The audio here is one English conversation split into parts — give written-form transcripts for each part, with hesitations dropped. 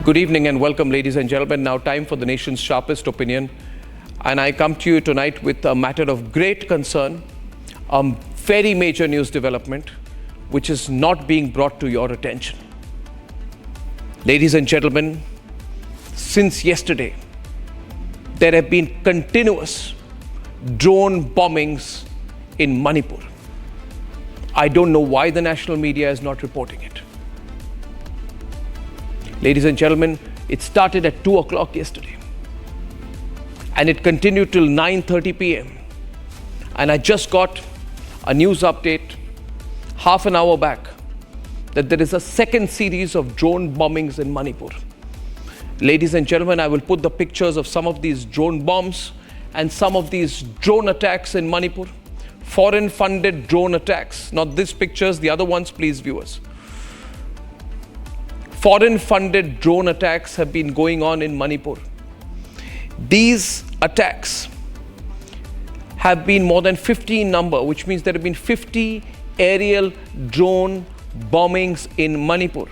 Good evening and welcome, ladies and gentlemen. Now time for the nation's sharpest opinion. And I come to you tonight with a matter of great concern, a very major news development, which is not being brought to your attention. Ladies and gentlemen, since yesterday, there have been continuous drone bombings in Manipur. I don't know why the national media is not reporting it. Ladies and gentlemen, it started at 2 o'clock yesterday and it continued till 9:30 p.m. And I just got a news update half an hour back that there is a second series of drone bombings in Manipur. Ladies and gentlemen, I will put the pictures of some of these drone bombs and some of these drone attacks in Manipur. Foreign funded drone attacks, not these pictures, the other ones, please, viewers. Foreign funded drone attacks have been going on in Manipur. These attacks have been more than 50 in number, which means there have been 50 aerial drone bombings in Manipur.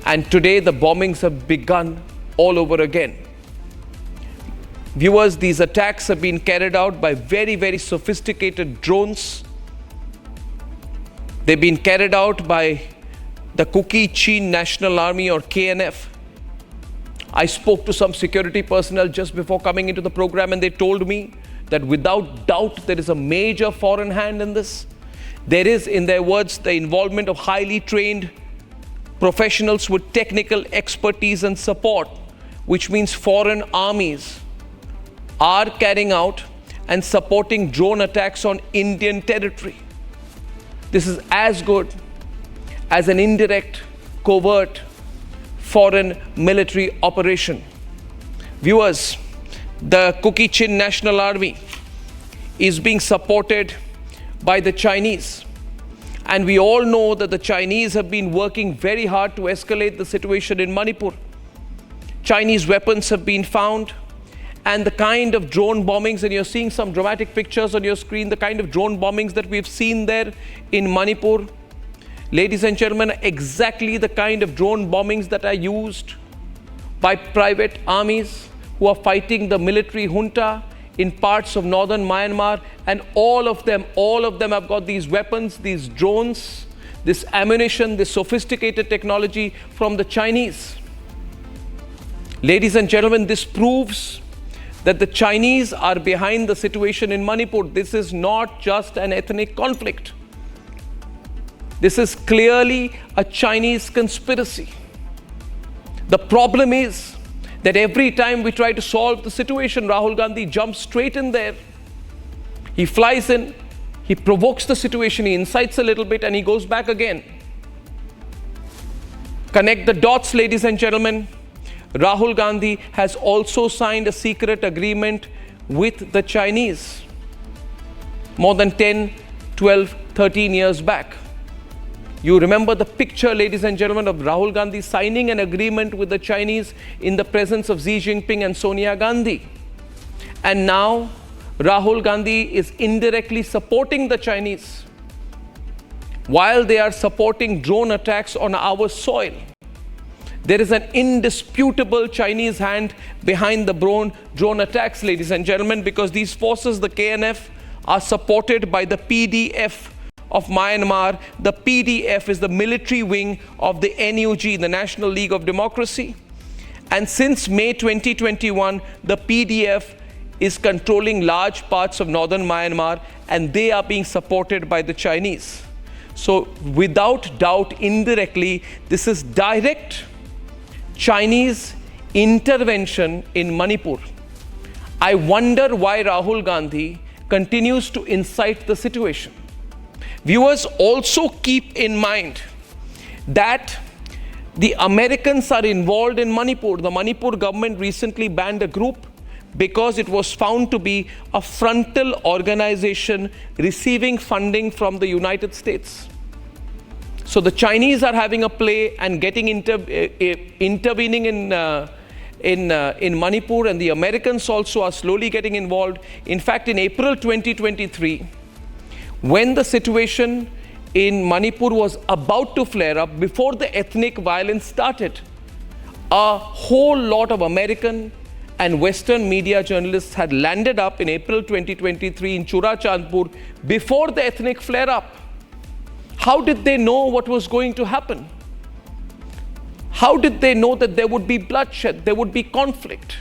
And today the bombings have begun all over again. Viewers, these attacks have been carried out by very, very sophisticated drones. They've been carried out by the Kuki National Army, or KNF. I spoke to some security personnel just before coming into the program, and they told me that without doubt there is a major foreign hand in this. There is, in their words, the involvement of highly trained professionals with technical expertise and support, which means foreign armies are carrying out and supporting drone attacks on Indian territory. This is as good as an indirect, covert, foreign military operation. Viewers, the Kuki National Army is being supported by the Chinese. And we all know that the Chinese have been working very hard to escalate the situation in Manipur. Chinese weapons have been found, and the kind of drone bombings, and you're seeing some dramatic pictures on your screen, the kind of drone bombings that we've seen there in Manipur, ladies and gentlemen, exactly the kind of drone bombings that are used by private armies who are fighting the military junta in parts of northern Myanmar. And all of them have got these weapons, these drones, this ammunition, this sophisticated technology from the Chinese. Ladies and gentlemen, this proves that the Chinese are behind the situation in Manipur. This is not just an ethnic conflict. This is clearly a Chinese conspiracy. The problem is that every time we try to solve the situation, Rahul Gandhi jumps straight in there. He flies in, he provokes the situation, he incites a little bit, and he goes back again. Connect the dots, ladies and gentlemen. Rahul Gandhi has also signed a secret agreement with the Chinese more than 10, 12, 13 years back. You remember the picture, ladies and gentlemen, of Rahul Gandhi signing an agreement with the Chinese in the presence of Xi Jinping and Sonia Gandhi. And now Rahul Gandhi is indirectly supporting the Chinese while they are supporting drone attacks on our soil. There is an indisputable Chinese hand behind the drone attacks, ladies and gentlemen, because these forces, the KNF, are supported by the PDF of Myanmar. The PDF is the military wing of the NUG, the National League of Democracy. And since May 2021, the PDF is controlling large parts of northern Myanmar, and they are being supported by the Chinese. So without doubt, indirectly, this is direct Chinese intervention in Manipur. I wonder why Rahul Gandhi continues to incite the situation. Viewers, also keep in mind that the Americans are involved in Manipur. The Manipur government recently banned a group because it was found to be a frontal organization receiving funding from the United States. So the Chinese are having a play and getting intervening in Manipur, and the Americans also are slowly getting involved. In fact, in April 2023, when the situation in Manipur was about to flare up, before the ethnic violence started, a whole lot of American and Western media journalists had landed up in April 2023 in Churachandpur before the ethnic flare-up. How did they know what was going to happen? How did they know that there would be bloodshed, there would be conflict?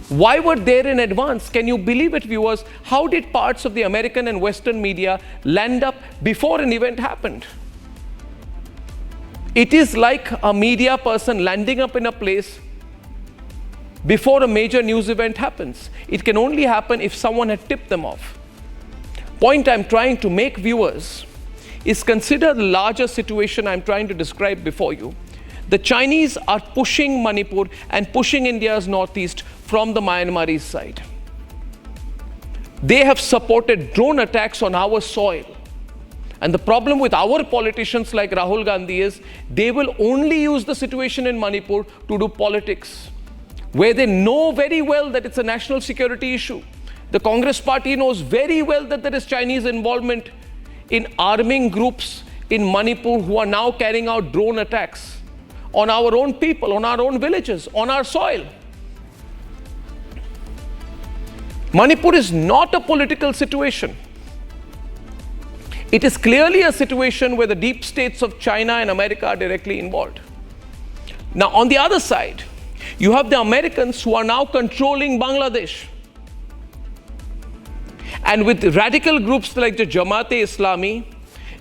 Why were they in advance? Can you believe it, viewers? How did parts of the American and Western media land up before an event happened? It is like a media person landing up in a place before a major news event happens. It can only happen if someone had tipped them off. Point I'm trying to make, viewers, is consider the larger situation I'm trying to describe before you. The Chinese are pushing Manipur and pushing India's northeast from the Myanmarese side. They have supported drone attacks on our soil. And the problem with our politicians like Rahul Gandhi is they will only use the situation in Manipur to do politics, where they know very well that it's a national security issue. The Congress party knows very well that there is Chinese involvement in arming groups in Manipur who are now carrying out drone attacks on our own people, on our own villages, on our soil. Manipur is not a political situation. It is clearly a situation where the deep states of China and America are directly involved. Now, on the other side, you have the Americans who are now controlling Bangladesh. And with radical groups like the Jamaat-e-Islami,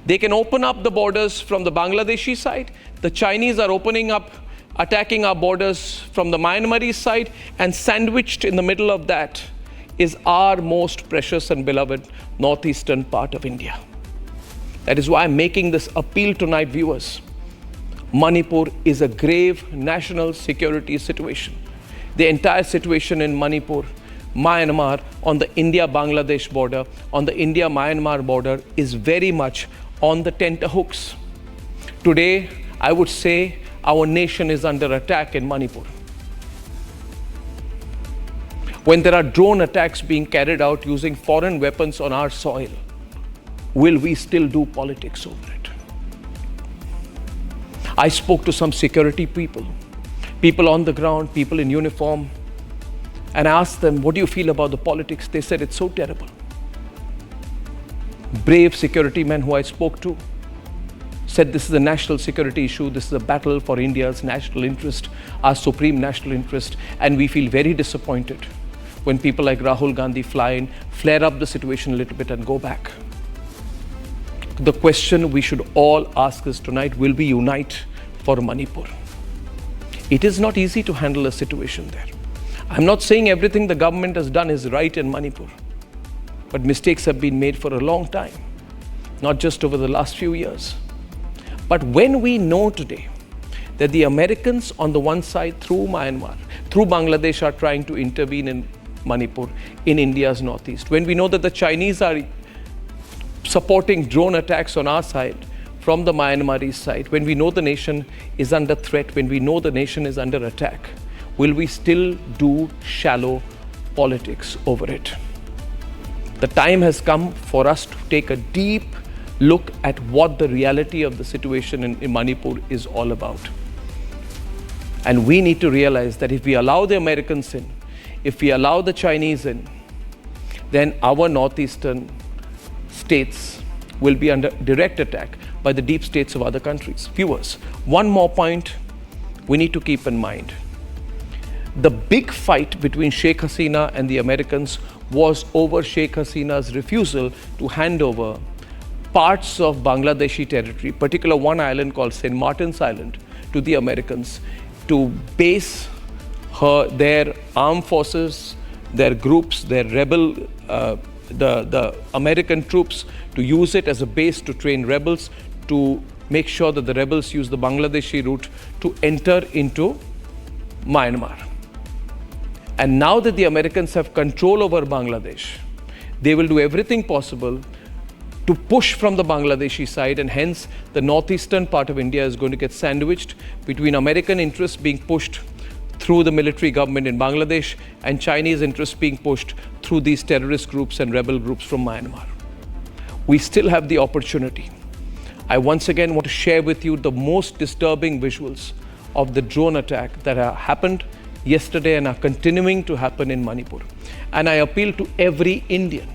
they can open up the borders from the Bangladeshi side. The Chinese are opening up, attacking our borders from the Myanmarese side, and sandwiched in the middle of that is our most precious and beloved northeastern part of India. That is why I'm making this appeal tonight, viewers. Manipur is a grave national security situation. The entire situation in Manipur, Myanmar, on the India-Bangladesh border, on the India-Myanmar border is very much on the tenterhooks. Today, I would say our nation is under attack in Manipur. When there are drone attacks being carried out using foreign weapons on our soil, will we still do politics over it? I spoke to some security people on the ground, people in uniform, and I asked them, what do you feel about the politics? They said, it's so terrible. Brave security men who I spoke to said this is a national security issue, this is a battle for India's national interest, our supreme national interest, and we feel very disappointed when people like Rahul Gandhi fly in, flare up the situation a little bit and go back. The question we should all ask is tonight, will we unite for Manipur? It is not easy to handle a situation there. I'm not saying everything the government has done is right in Manipur, but mistakes have been made for a long time, not just over the last few years. But when we know today that the Americans on the one side through Myanmar, through Bangladesh are trying to intervene in Manipur, in India's northeast, when we know that the Chinese are supporting drone attacks on our side from the Myanmarese side, when we know the nation is under threat, when we know the nation is under attack, will we still do shallow politics over it? The time has come for us to take a deep look at what the reality of the situation in Manipur is all about. And we need to realize that if we allow the Americans in, if we allow the Chinese in, then our northeastern states will be under direct attack by the deep states of other countries. Viewers, one more point we need to keep in mind. The big fight between Sheikh Hasina and the Americans was over Sheikh Hasina's refusal to hand over parts of Bangladeshi territory, particularly one island called St. Martin's Island, to the Americans to base their armed forces, their groups, their rebel, the American troops, to use it as a base to train rebels, to make sure that the rebels use the Bangladeshi route to enter into Myanmar. And now that the Americans have control over Bangladesh, they will do everything possible to push from the Bangladeshi side, and hence the northeastern part of India is going to get sandwiched between American interests being pushed through the military government in Bangladesh and Chinese interests being pushed through these terrorist groups and rebel groups from Myanmar. We still have the opportunity. I once again want to share with you the most disturbing visuals of the drone attack that happened yesterday and are continuing to happen in Manipur. And I appeal to every Indian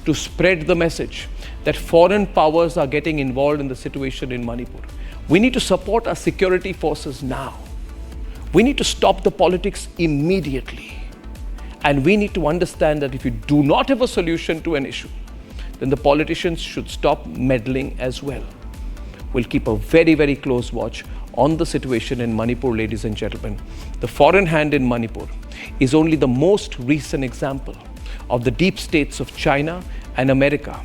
to spread the message that foreign powers are getting involved in the situation in Manipur. We need to support our security forces now. We need to stop the politics immediately. And we need to understand that if you do not have a solution to an issue, then the politicians should stop meddling as well. We'll keep a very, very close watch on the situation in Manipur, ladies and gentlemen. The foreign hand in Manipur is only the most recent example of the deep states of China and America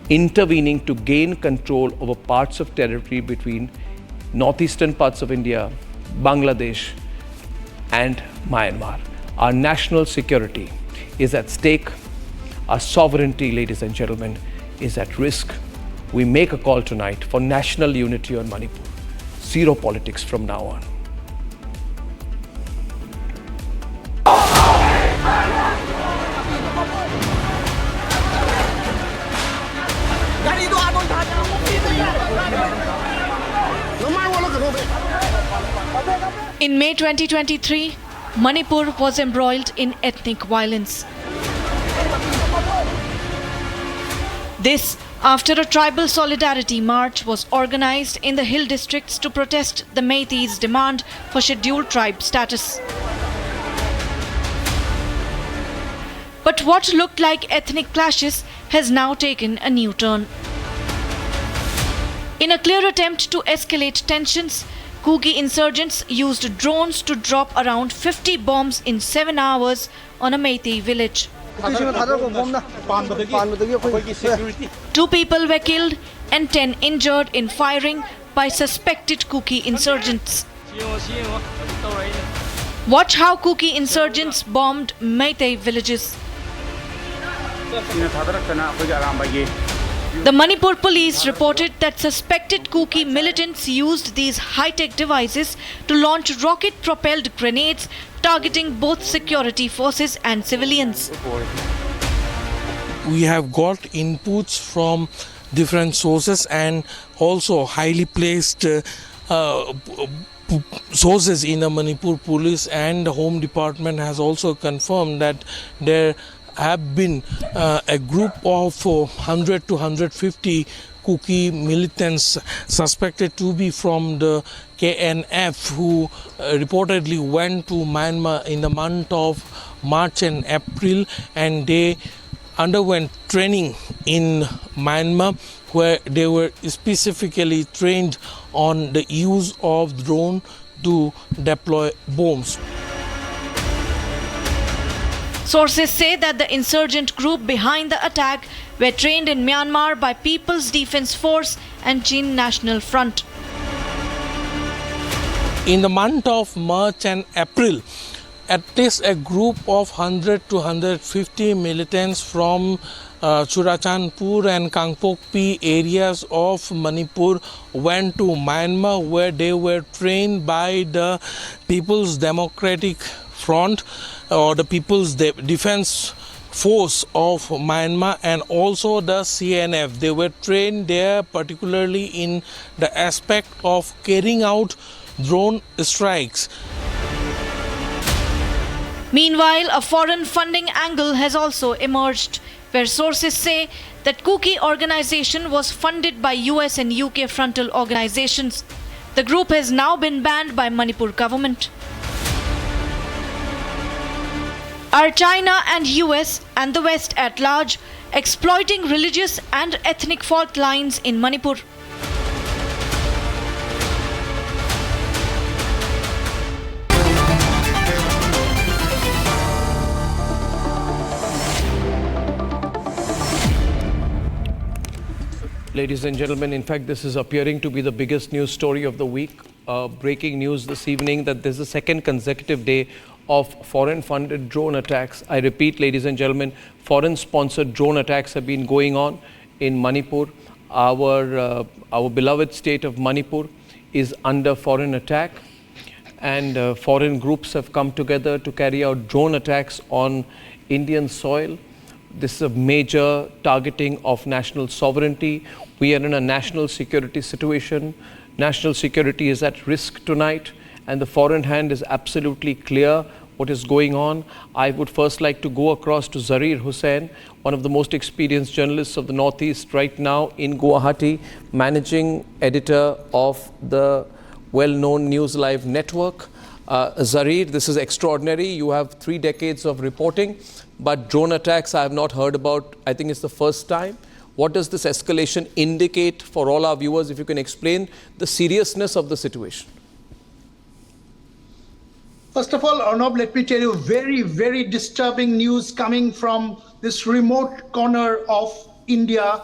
intervening to gain control over parts of territory between northeastern parts of India, Bangladesh, and Myanmar. Our national security is at stake. Our sovereignty, ladies and gentlemen, is at risk. We make a call tonight for national unity on Manipur. Zero politics from now on. In May 2023, Manipur was embroiled in ethnic violence. This after a tribal solidarity march was organized in the hill districts to protest the Meiteis' demand for scheduled tribe status. But what looked like ethnic clashes has now taken a new turn. In a clear attempt to escalate tensions, Kuki insurgents used drones to drop around 50 bombs in 7 hours on a Meitei village. 2 people were killed and 10 injured in firing by suspected Kuki insurgents. Watch how Kuki insurgents bombed Meitei villages. The Manipur police reported that suspected Kuki militants used these high-tech devices to launch rocket-propelled grenades targeting both security forces and civilians. We have got inputs from different sources and also highly placed sources in the Manipur police, and the Home Department has also confirmed that there have been a group of 100 to 150 Kuki militants suspected to be from the KNF who reportedly went to Myanmar in the month of March and April, and they underwent training in Myanmar where they were specifically trained on the use of drone to deploy bombs. Sources say that the insurgent group behind the attack were trained in Myanmar by People's Defense Force and Chin National Front. In the month of March and April, at least a group of 100 to 150 militants from Churachandpur and Kangpokpi areas of Manipur went to Myanmar, where they were trained by the People's Democratic Front or the People's Defense Force of Myanmar, and also the CNF. They were trained there particularly in the aspect of carrying out drone strikes. Meanwhile, a foreign funding angle has also emerged, where sources say that Kuki organization was funded by US and UK frontal organizations. The group has now been banned by Manipur government. Are China and US and the West at large exploiting religious and ethnic fault lines in Manipur? Ladies and gentlemen, in fact, this is appearing to be the biggest news story of the week. Breaking news this evening that this is the second consecutive day of foreign-funded drone attacks. I repeat, ladies and gentlemen, foreign-sponsored drone attacks have been going on in Manipur. Our beloved state of Manipur is under foreign attack, and foreign groups have come together to carry out drone attacks on Indian soil. This is a major targeting of national sovereignty. We are in a national security situation. national security is at risk tonight, and the foreign hand is absolutely clear what is going on. I would first like to go across to Zarir Hussain, one of the most experienced journalists of the Northeast right now in Guwahati, managing editor of the well-known News Live network. Zarir, this is extraordinary. You have 3 decades of reporting, but drone attacks I have not heard about. I think it's the first time. What does this escalation indicate for all our viewers? If you can explain the seriousness of the situation. First of all, Arnab, let me tell you very, very disturbing news coming from this remote corner of India,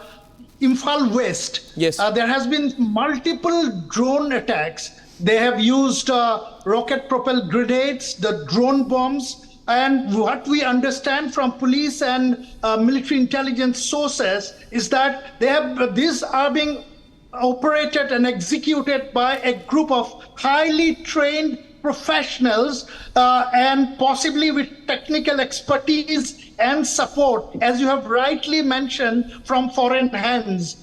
Imphal West. Yes. There has been multiple drone attacks. They have used rocket-propelled grenades, the drone bombs, and what we understand from police and military intelligence sources is that these are being operated and executed by a group of highly trained professionals and possibly with technical expertise and support, as you have rightly mentioned, from foreign hands.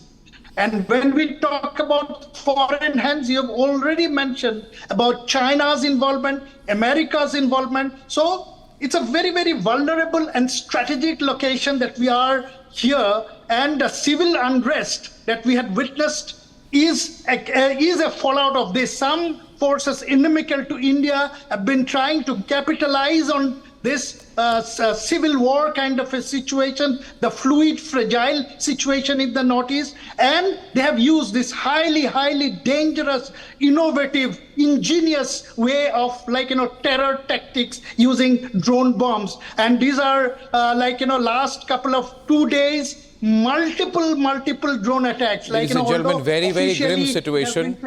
And when we talk about foreign hands, you have already mentioned about China's involvement, America's involvement. So it's a very, very vulnerable and strategic location that we are here, and the civil unrest that we had witnessed is a fallout of this. Some forces inimical to India have been trying to capitalize on this civil war kind of a situation, the fluid, fragile situation in the Northeast, and they have used this highly, highly dangerous, innovative, ingenious way of terror tactics using drone bombs. And these are last couple of 2 days, multiple drone attacks. Ladies and gentlemen, very, very grim situation.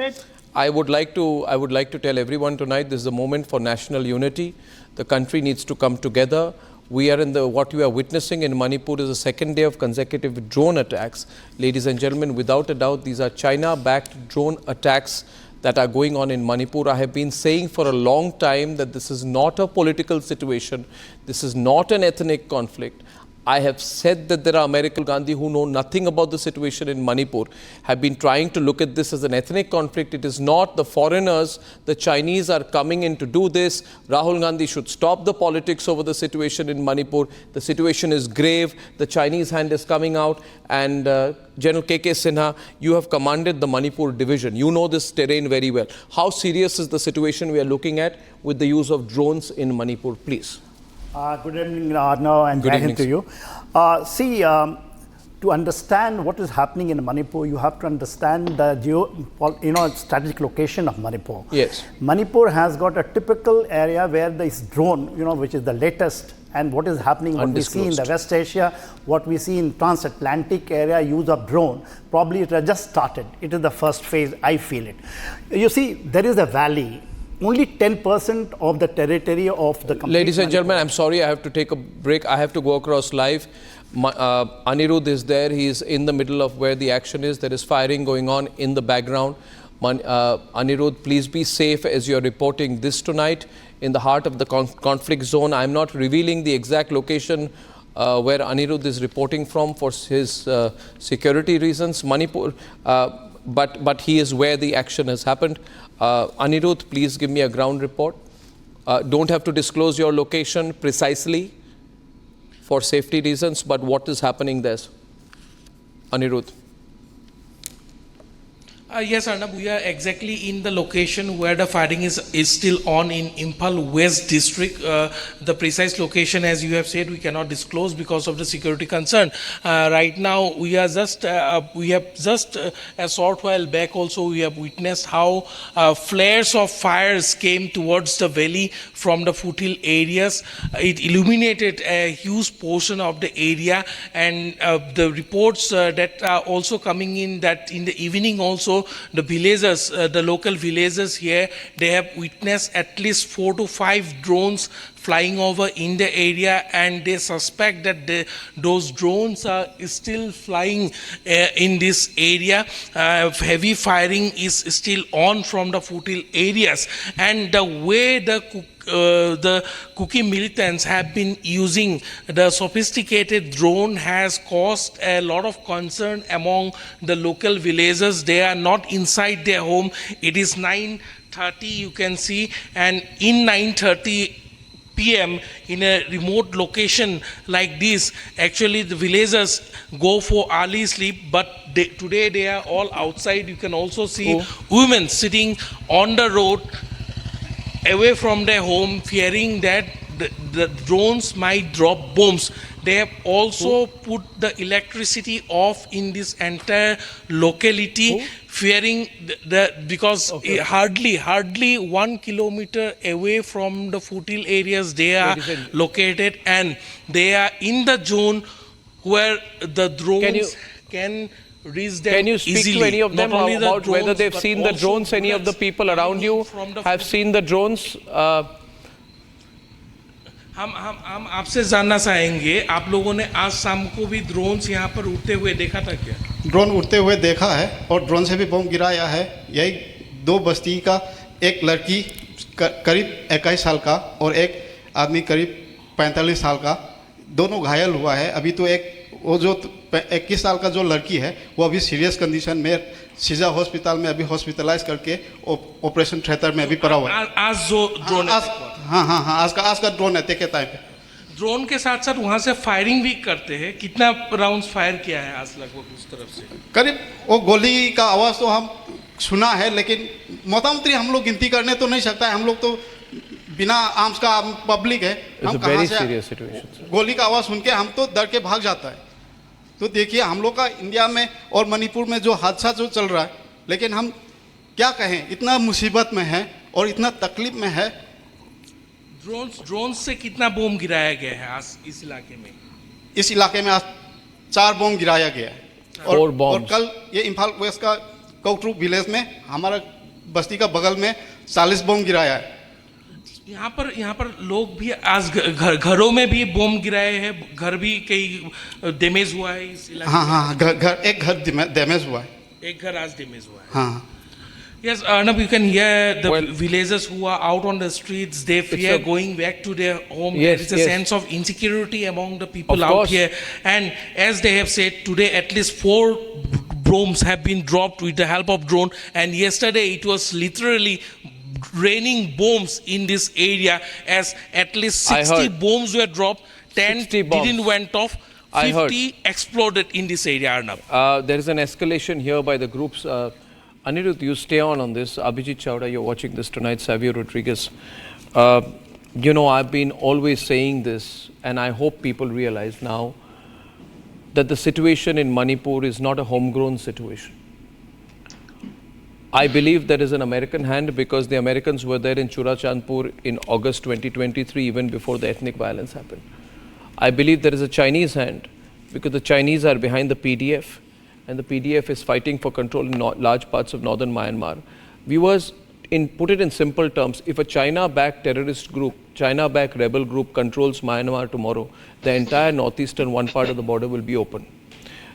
I would like to tell everyone tonight, this is a moment for national unity. The country needs to come together. We are what we are witnessing in Manipur is the second day of consecutive drone attacks. Ladies and gentlemen, without a doubt, these are China-backed drone attacks that are going on in Manipur. I have been saying for a long time that this is not a political situation. This is not an ethnic conflict. I have said that there are American Gandhi who know nothing about the situation in Manipur, have been trying to look at this as an ethnic conflict. It is not. The foreigners, the Chinese are coming in to do this. Rahul Gandhi should stop the politics over the situation in Manipur. The situation is grave. The Chinese hand is coming out. And General K.K. Sinha, you have commanded the Manipur division. You know this terrain very well. How serious is the situation we are looking at with the use of drones in Manipur? Please. Good evening, Arnab, and Jai Hind to you. To understand what is happening in Manipur, you have to understand the strategic location of Manipur. Yes. Manipur has got a typical area where this drone, which is the latest, and what is happening, what we see in the West Asia, what we see in transatlantic area, use of drone, probably it has just started. It is the first phase, I feel it. You see, there is a valley. Only 10% of the territory of the complete Ladies and gentlemen, I'm sorry, I have to take a break. I have to go across live. Anirudh is there. He is in the middle of where the action is. There is firing going on in the background. Anirudh, please be safe as you are reporting this tonight in the heart of the conflict zone. I'm not revealing the exact location where Anirudh is reporting from for his security reasons. Manipur, but he is where the action has happened. Anirudh, please give me a ground report. Don't have to disclose your location precisely for safety reasons, but what is happening there? Anirudh. Yes, Arnab, we are exactly in the location where the fighting is still on in Imphal West district. The precise location, as you have said, we cannot disclose because of the security concern. Right now, we have just a short while back also, we have witnessed how flares of fires came towards the valley from the foothill areas. It illuminated a huge portion of the area, and the reports that are also coming in that in the evening also, the villagers, the local villagers here, they have witnessed at least 4 to 5 drones flying over in the area, and they suspect that those drones are still flying in this area. Heavy firing is still on from the foothill areas, and the way the the Kuki militants have been using the sophisticated drone has caused a lot of concern among the local villagers. They are not inside their home. It is 9:30, you can see, and in 9:30 p.m. in a remote location like this, actually the villagers go for early sleep, but today they are all outside. You can also see women sitting on the road away from their home, fearing that the drones might drop bombs. They have also put the electricity off in this entire locality, fearing because hardly 1 kilometer away from the foothill areas they are located, and they are in the zone where the drones can reach them. Can you speak easily. to any of them Not only the about drones, whether they've but seen the also drones? Any of the bullets people around you have seen the drones? हम आपसे जानना चाहेंगे, आप लोगों ने आज शाम को भी ड्रोन्स यहाँ पर उड़ते हुए देखा था क्या? ड्रोन उड़ते हुए देखा है और ड्रोन से भी बम गिराया है। यही दो बस्ती का एक लड़की करीब 21 साल का और एक आदमी करीब 45 साल का, दोनों घायल हुआ है। अभी तो एक वो जो 21 साल का जो लड़की है वो अभी सीरियस कंडीशन में सीजा हॉस्पिटल में अभी हॉस्पिटलाइज करके ऑपरेशन थिएटर में अभी पड़ा हुआ है। आज जो ड्रोन हाँ आज का ड्रोन है के टाइम पे। ड्रोन के साथ साथ वहाँ से फायरिंग भी करते हैं। कितना राउंड्स फायर किया है आज लगभग उस तरफ से? करीब वो गोली का आवाज़ तो हम सुना है, लेकिन मोटामोटी हम लोग गिनती करने तो नहीं सकता है। हम लोग तो बिना आर्म्स का पब्लिक है, हम कहाँ से गोली का आवाज़ सुन के हम तो डर के भाग जाता है। तो देखिए हम लोग का इंडिया में और मणिपुर में जो हादसा जो चल रहा है, लेकिन हम क्या कहें, इतना मुसीबत में है और इतना तकलीफ में है। ड्रोन से कितना बम गिराया गया है आज इस इलाके में? इस इलाके में आज 4 बम गिराया गया है और कल ये इम्फाल वेस्ट का कौटरू विलेज में हमारा बस्ती का बगल में 40 बम गिराया है। यहाँ पर लोग भी आज घरों में भी बम गिराए हैं, घर भी कई डैमेज हुआ है इस इलाके में। हाँ एक घर डैमेज हुआ है, एक घर आज डैमेज हुआ है। हाँ। Yes, Arnab, you can hear the villagers who are out on the streets. They fear going back to their home. There is a sense of insecurity among the people out here. And as they have said, today at least 4 bombs have been dropped with the help of drone. And yesterday it was literally raining bombs in this area, as at least 60 bombs were dropped, 10 didn't went off, 50 exploded in this area, Arnab. There is an escalation here by the groups. Anirudh, you stay on this. Abhijit Chawda, you're watching this tonight. Savio Rodriguez. I've been always saying this, and I hope people realize now that the situation in Manipur is not a homegrown situation. I believe there is an American hand, because the Americans were there in Churachandpur in August 2023, even before the ethnic violence happened. I believe there is a Chinese hand, because the Chinese are behind the PDF, and the PDF is fighting for control in large parts of northern Myanmar. Put it in simple terms, if a China-backed terrorist group, China-backed rebel group controls Myanmar tomorrow, the entire northeastern one part of the border will be open.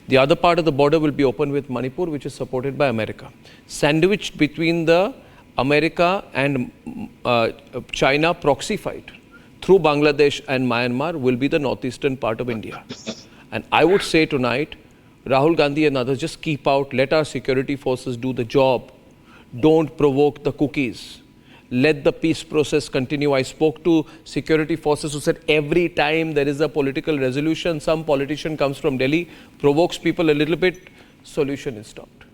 The other part of the border will be open with Manipur, which is supported by America. Sandwiched between the America and China proxy fight through Bangladesh and Myanmar will be the northeastern part of India. And I would say tonight, Rahul Gandhi and others, just keep out, let our security forces do the job. Don't provoke the cookies. Let the peace process continue. I spoke to security forces who said every time there is a political resolution, some politician comes from Delhi, provokes people a little bit, solution is stopped.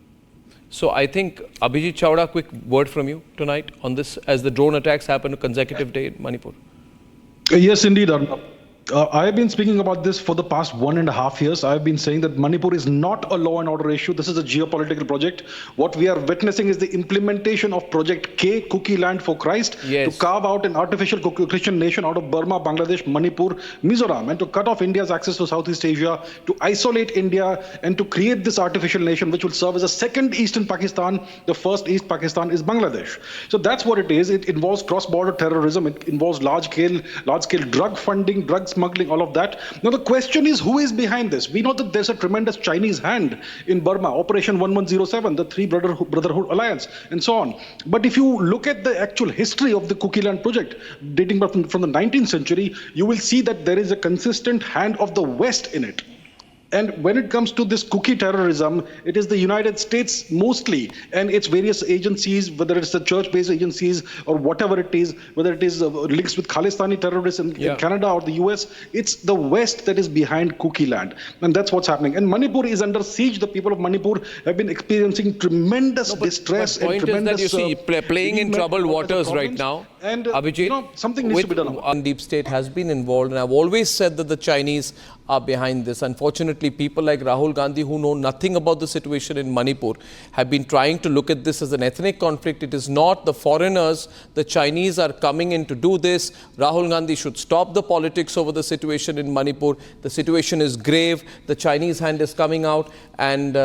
So I think, Abhijit Chawda, quick word from you tonight on this, as the drone attacks happen a consecutive day in Manipur. Yes, indeed, Arnab. I have been speaking about this for the past 1.5 years. I have been saying that Manipur is not a law and order issue. This is a geopolitical project. What we are witnessing is the implementation of Project K, Kuki Land for Christ, to carve out an artificial Christian nation out of Burma, Bangladesh, Manipur, Mizoram, and to cut off India's access to Southeast Asia, to isolate India, and to create this artificial nation which will serve as a second Eastern Pakistan. The first East Pakistan is Bangladesh. So that's what it is. It involves cross-border terrorism. It involves large-scale drug funding, drug smuggling, all of that. Now the question is, who is behind this? We know that there's a tremendous Chinese hand in Burma, Operation 1107, the Three Brotherhood Alliance, and so on. But if you look at the actual history of the Kuki land project, dating back from the 19th century, you will see that there is a consistent hand of the West in it. And when it comes to this Kuki terrorism, it is the United States mostly and its various agencies, whether it's the church-based agencies or whatever it is, whether it is links with Khalistani terrorists in Canada or the US, it's the West that is behind Kuki land. And that's what's happening. And Manipur is under siege. The people of Manipur have been experiencing tremendous distress and tremendous... Is that you see, playing in troubled waters right now. And Abhijit, something needs to be done. Deep State has been involved, and I've always said that the Chinese are behind this. Unfortunately, people like Rahul Gandhi, who know nothing about the situation in Manipur, have been trying to look at this as an ethnic conflict. It is not. The foreigners, the Chinese are coming in to do this. Rahul Gandhi should stop the politics over the situation in Manipur. The situation is grave. The Chinese hand is coming out. And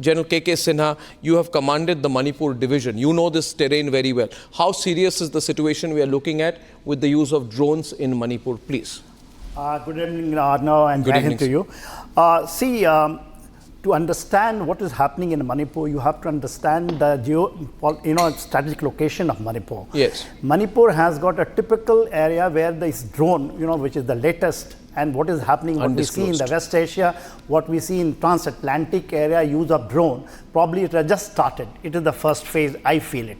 General K.K. Sinha, you have commanded the Manipur division. You know this terrain very well. How serious is the situation we are looking at with the use of drones in Manipur, please? Good evening, Arnab, and Jai Hind to you. To understand what is happening in Manipur, you have to understand the strategic location of Manipur. Yes. Manipur has got a typical area where this drone, which is the latest, and what is happening, what we see in the West Asia, what we see in transatlantic area, use of drone, probably it has just started. It is the first phase, I feel it.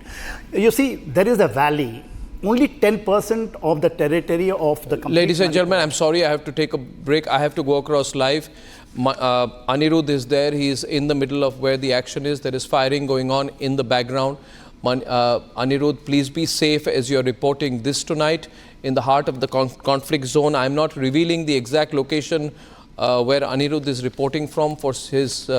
You see, there is a valley. Only 10% of the territory of the complete Ladies and Manipur. gentlemen, I'm sorry, I have to take a break. I have to go across live. Anirudh is there. He is in the middle of where the action is. There is firing going on in the background. Anirudh, please be safe as you're reporting this tonight in the heart of the conflict zone. I'm not revealing the exact location where Anirudh is reporting from for his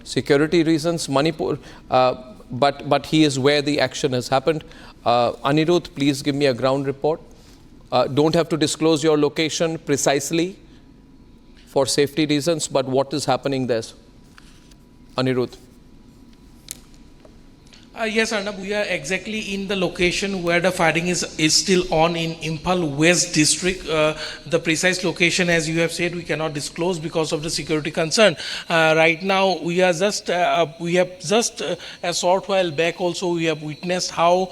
security reasons. Manipur, but he is where the action has happened. Anirudh, please give me a ground report. Don't have to disclose your location precisely for safety reasons, but what is happening there? Anirudh. Yes, Arnab, we are exactly in the location where the fighting is still on in Imphal West district. The precise location, as you have said, we cannot disclose because of the security concern. Right now, we have just a short while back also, we have witnessed how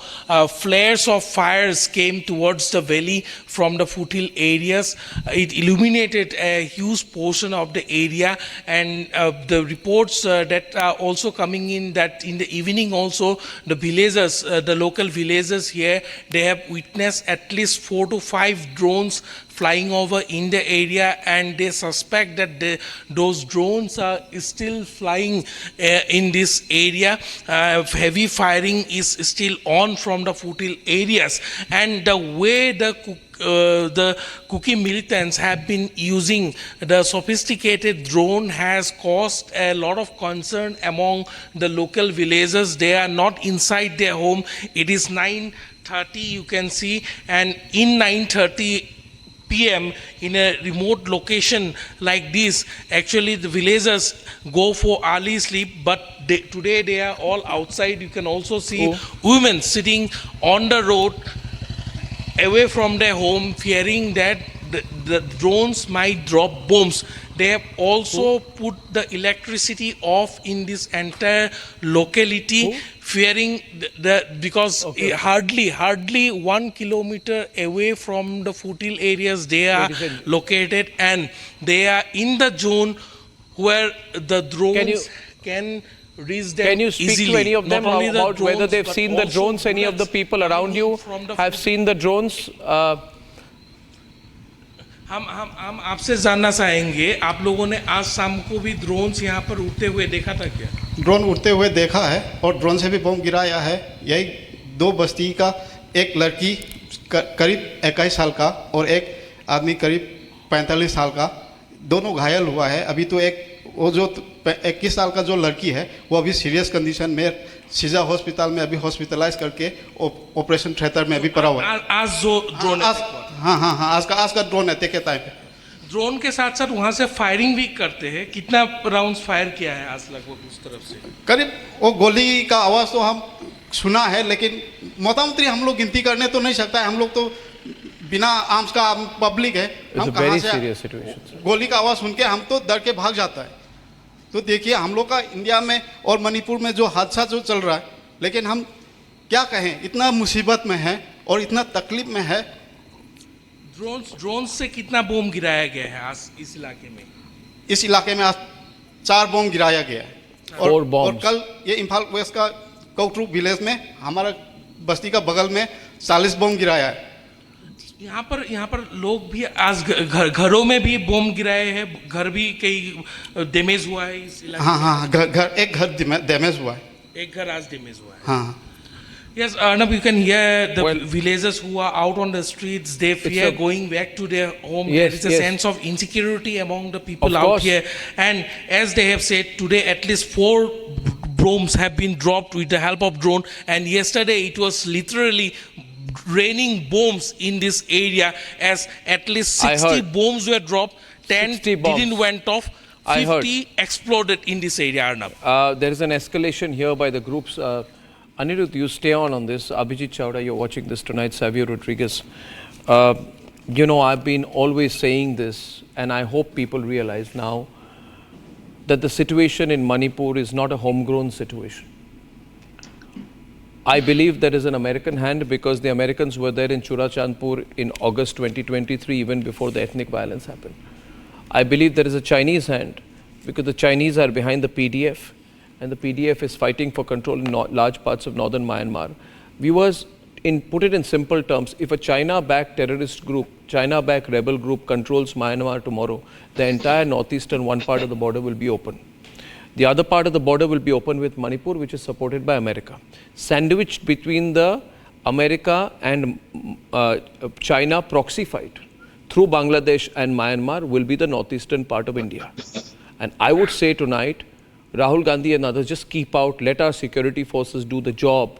flares of fires came towards the valley from the foothill areas. It illuminated a huge portion of the area, and the reports that are also coming in that in the evening also, the villagers, the local villagers here, they have witnessed at least 4 to 5 drones flying over in the area, and they suspect that those drones are still flying in this area. Heavy firing is still on from the foothill areas, and the way the Kuki militants have been using the sophisticated drone has caused a lot of concern among the local villagers. They are not inside their home. It is 9:30, you can see, and in 9:30 p.m. in a remote location like this, actually the villagers go for early sleep, but today they are all outside. You can also see women sitting on the road away from their home, fearing that the drones might drop bombs. They have also put the electricity off in this entire locality, fearing because hardly 1 kilometer away from the foothill areas they are located, and they are in the zone where the drones can reach them. Can you speak easily. to any of them about drones, whether they've seen the drones? Any of the people around you have seen the drones? हम आपसे जानना चाहेंगे, आप लोगों ने आज शाम को भी ड्रोन्स यहाँ पर उड़ते हुए देखा था क्या? ड्रोन उड़ते हुए देखा है, और ड्रोन से भी बम गिराया है। यही 2 बस्ती का, एक लड़की करीब 21 साल का और एक आदमी करीब 45 साल का, दोनों घायल हुआ है। अभी तो वो जो 21 साल का जो लड़की है वो अभी सीरियस कंडीशन में सीजा हॉस्पिटल में अभी हॉस्पिटलाइज करके ऑपरेशन थिएटर में अभी पड़ा हुआ है। आज जो ड्रोन हाँ आज का ड्रोन है तेके टाइम पे। ड्रोन के साथ साथ वहाँ से फायरिंग भी करते हैं। कितना राउंड्स फायर किया है आज लगभग उस तरफ से? करीब वो गोली का आवाज़ तो हम सुना है, लेकिन मोटामोटी हम लोग गिनती करने तो नहीं सकता है। हम लोग तो बिना आर्म्स का पब्लिक है, हम कहाँ से गोली का आवाज़ सुन के हम तो डर के भाग जाता है। तो देखिए हम लोग का इंडिया में और मणिपुर में जो हादसा जो चल रहा है, लेकिन हम क्या कहें, इतना मुसीबत में है और इतना तकलीफ में है। ड्रोन से कितना बम गिराया गया है आज इस इलाके में? इस इलाके में आज 4 बम गिराया गया है और कल ये इम्फाल वेस्ट का कौटरू विलेज में हमारा बस्ती का बगल में 40 बम गिराया है। यहाँ पर लोग भी आज घरों में भी बम गिराए हैं, घर भी कई डैमेज हुआ है इस इलाके में। हाँ, एक घर डैमेज हुआ है, एक घर आज डैमेज हुआ है। हाँ। Yes, Arnab, you can hear the villagers who are out on the streets. They fear going back to their home. Yes, there is a sense of insecurity among the people out here. And as they have said, today at least 4 bombs have been dropped with the help of drone. And yesterday it was literally raining bombs in this area, as at least 60 bombs were dropped. 10 didn't went off. 50 exploded in this area, Arnab. There is an escalation here by the groups. Anirudh, you stay on this. Abhijit Chawda, you're watching this tonight. Savio Rodriguez. You know, I've been always saying this, and I hope people realize now that the situation in Manipur is not a homegrown situation. I believe there is an American hand because the Americans were there in Churachandpur in August 2023, even before the ethnic violence happened. I believe there is a Chinese hand because the Chinese are behind the PDF. And the PDF is fighting for control in large parts of northern Myanmar. Viewers, put it in simple terms, if a China-backed terrorist group, China-backed rebel group controls Myanmar tomorrow, the entire northeastern one part of the border will be open. The other part of the border will be open with Manipur, which is supported by America. Sandwiched between the America and China proxy fight through Bangladesh and Myanmar will be the northeastern part of India. And I would say tonight, Rahul Gandhi and others, just keep out, let our security forces do the job.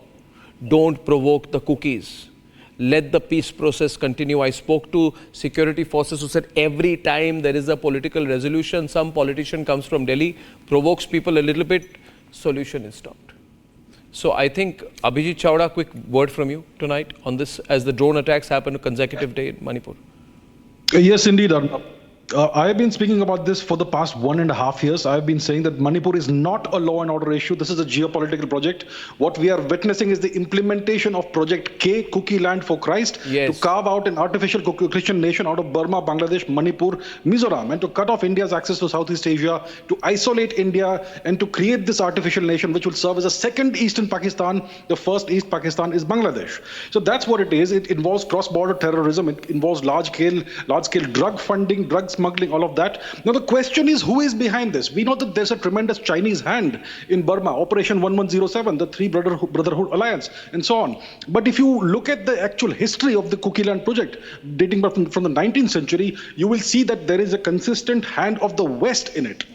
Don't provoke the cookies. Let the peace process continue. I spoke to security forces who said every time there is a political resolution, some politician comes from Delhi, provokes people a little bit, solution is stopped. So I think, Abhijit Chawda, quick word from you tonight on this as the drone attacks happen a consecutive day in Manipur. Yes, indeed, Arnab. I have been speaking about this for the past 1.5 years. I have been saying that Manipur is not a law and order issue. This is a geopolitical project. What we are witnessing is the implementation of Project K, Kuki Land for Christ, to carve out an artificial Christian nation out of Burma, Bangladesh, Manipur, Mizoram, and to cut off India's access to Southeast Asia, to isolate India, and to create this artificial nation which will serve as a second Eastern Pakistan. The first East Pakistan is Bangladesh. So that's what it is. It involves cross-border terrorism. It involves large-scale drug funding, drugs smuggling, all of that. Now the question is, who is behind this? We know that there's a tremendous Chinese hand in Burma, Operation 1107, the Three Brotherhood Alliance, and so on. But if you look at the actual history of the Kuki Land project, dating back from the 19th century, you will see that there is a consistent hand of the West in it.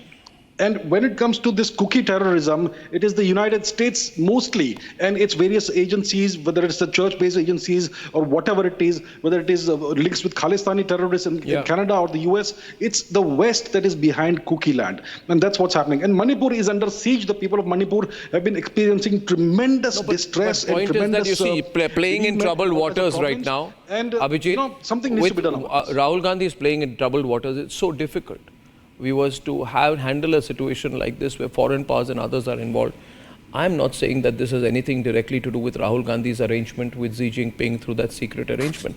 And when it comes to this Kuki terrorism, it is the United States mostly and its various agencies, whether it's the church-based agencies or whatever it is, whether it is links with Khalistani terrorists in Canada or the US, it's the West that is behind Kuki Land. And that's what's happening. And Manipur is under siege. The people of Manipur have been experiencing tremendous distress and tremendous... Is that you see, playing in troubled waters right now, and Abhijit, something needs to be done. Rahul Gandhi is playing in troubled waters. It's so difficult. We was to handle a situation like this where foreign powers and others are involved. I'm not saying that this has anything directly to do with Rahul Gandhi's arrangement with Xi Jinping through that secret arrangement.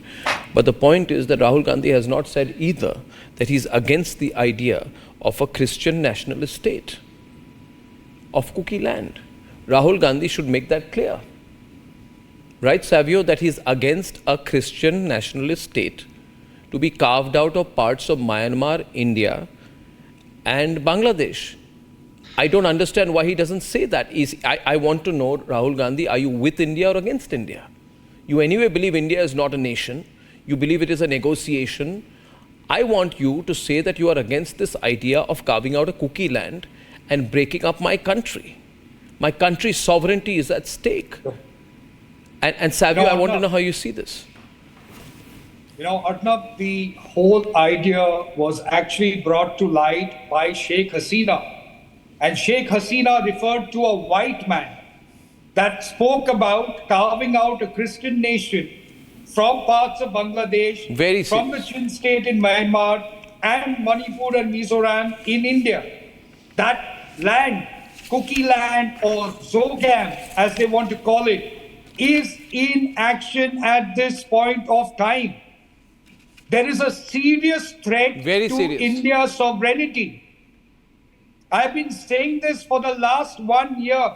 But the point is that Rahul Gandhi has not said either that he's against the idea of a Christian nationalist state of Kuki land. Rahul Gandhi should make that clear. Right, Savio, that he's against a Christian nationalist state to be carved out of parts of Myanmar, India, and Bangladesh. I don't understand why he doesn't say that. I want to know, Rahul Gandhi, are you with India or against India? You anyway believe India is not a nation. You believe it is a negotiation. I want you to say that you are against this idea of carving out a Kuki land and breaking up my country. My country's sovereignty is at stake. And Savio, I want to know how you see this. You know, Arnab, the whole idea was actually brought to light by Sheikh Hasina. And Sheikh Hasina referred to a white man that spoke about carving out a Christian nation from parts of Bangladesh, Very from the serious. Chin state in Myanmar, and Manipur and Mizoram in India. That land, Kuki land or Zogam, as they want to call it, is in action at this point of time. There is a serious threat Very to serious. India's sovereignty. I've been saying this for the last 1 year.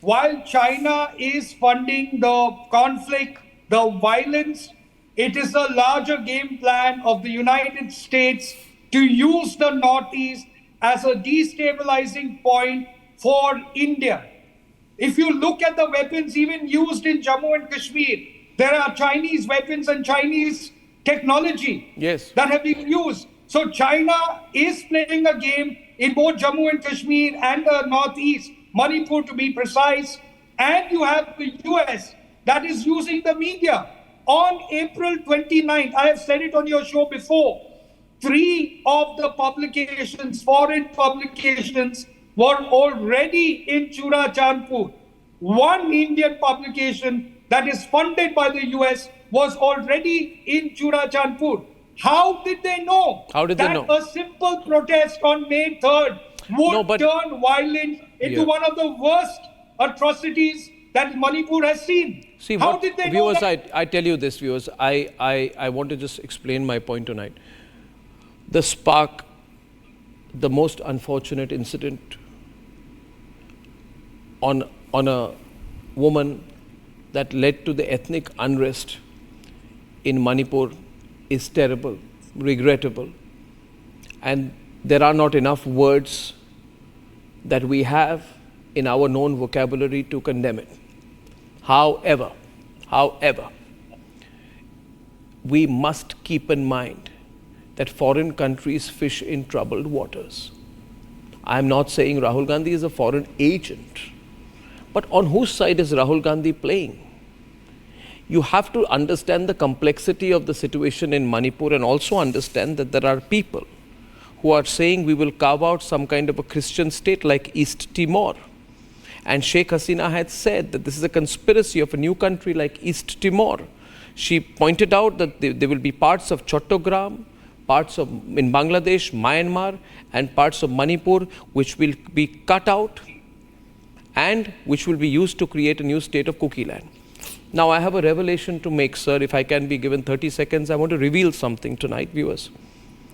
While China is funding the conflict, the violence, it is a larger game plan of the United States to use the Northeast as a destabilizing point for India. If you look at the weapons even used in Jammu and Kashmir, there are Chinese weapons and Chinese technology that have been used. So China is playing a game in both Jammu and Kashmir and the Northeast, Manipur to be precise, and you have the US that is using the media. On April 29th, I have said it on your show before, 3 of the publications, foreign publications, were already in Chura-Chandpur. One Indian publication that is funded by the US was already in Chura-Chandpur. How did they know that a simple protest on May 3rd would turn violent into one of the worst atrocities that Manipur has seen? See, how did they viewers, know that? I tell you this, viewers, I want to just explain my point tonight. The spark, the most unfortunate incident on a woman that led to the ethnic unrest in Manipur is terrible, regrettable, and there are not enough words that we have in our known vocabulary to condemn it. However, we must keep in mind that foreign countries fish in troubled waters. I am not saying Rahul Gandhi is a foreign agent, but on whose side is Rahul Gandhi playing? You have to understand the complexity of the situation in Manipur and also understand that there are people who are saying we will carve out some kind of a Christian state like East Timor. And Sheikh Hasina had said that this is a conspiracy of a new country like East Timor. She pointed out that there will be parts of Chattogram, parts of in Bangladesh, Myanmar, and parts of Manipur which will be cut out and which will be used to create a new state of Kuki land. Now I have a revelation to make, sir. If I can be given 30 seconds, I want to reveal something tonight, viewers.